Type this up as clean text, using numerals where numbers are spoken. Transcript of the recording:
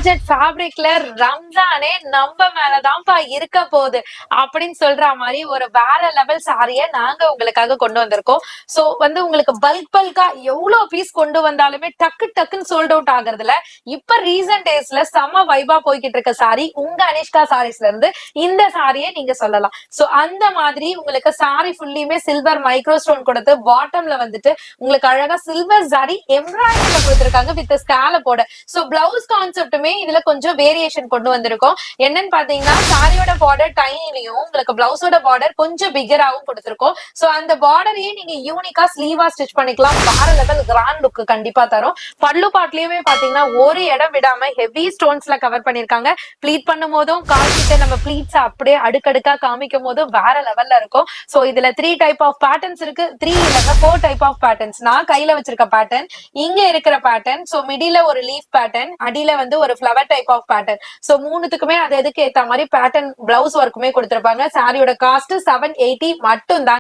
Georgette ஃபேப்ரிக்ல ரம்ஜானே நம்ம மேலதான்ப்பா இருக்க போகுது அப்படின்னு சொல்ற மாதிரி ஒரு வேற லெவல் சாரிய நாங்க உங்களுக்காக கொண்டு வந்திருக்கோம். சோ வந்து உங்களுக்கு பல்கா எவ்வளவு பீஸ் கொண்டு வந்தாலுமே டக்குன்னு சோல்ட் அவுட் ஆகுறதுல இப்ப ரீசன்ட் டேஸ்ல செம வைபா போய்கிட்டு இருக்க சாரி உங்க அனிஷ்கா சாரீஸ்ல இருந்து இந்த சாரியை நீங்க சொல்லலாம். சோ அந்த மாதிரி உங்களுக்கு சாரி ஃபுல்லியுமே சில்வர் மைக்ரோ ஸ்டோன் கொடுத்து பாட்டம்ல வந்துட்டு உங்களுக்கு அழகா சில்வர் சாரி எம்ப்ராய்டரில கொடுத்திருக்காங்க வித் ஸ்காலப்போட. சோ பிளவுஸ் கான்செப்ட்டுமே இதுல கொஞ்சம் வேரியேஷன் கொண்டு வந்திருக்கோம். என்னன்னு பாத்தீங்கன்னா சாரியோட பார்டர் டைனிலையும் உங்களுக்கு பிளவுஸோட பார்டர் கொஞ்சம் பிகராவும் கொடுத்திருக்கோம். சோ அந்த பார்டரையே நீங்க யூனிக்கா ஸ்லீவா ஸ்டிச் பண்ணிக்கலாம். வேற லெவல் கிராண்ட் லுக் கண்டிப்பா தரும். பல்லு பாட்லயுமே பாத்தீங்கன்னா ஒரு இடம் விடாம ஹெவி ஸ்டோன்ஸ்ல கவர் பண்ணிருக்காங்க. ப்ளீட் பண்ணும் போதும் கால்கிட்ட நம்ம ப்ளீட்ஸ் அப்படியே அடுக்கடுக்கா காமிக்கும் போதும் வேற லெவல்ல இருக்கும். சோ இதுல 3 டைப் ஆஃப் பேட்டர்ன்ஸ் இருக்கு. 3 இல்ல 4 டைப் ஆஃப் பேட்டர்ன்ஸ். நான் கையில வச்சிருக்க பேட்டர்ன், இங்க இருக்கிற பேட்டர்ன், சோ மிடில ஒரு லீஃப் பேட்டர்ன், அடியில வந்து ஒரு flower type of pattern. So மூணுத்துக்குமே அது எதுக்கு ஏத்த மாதிரி பேட்டர்ன் பிளவுஸ் ஒர்க்குமே கொடுத்திருப்பாங்க. சாரியோட காஸ்ட் 780 மட்டும் தான்.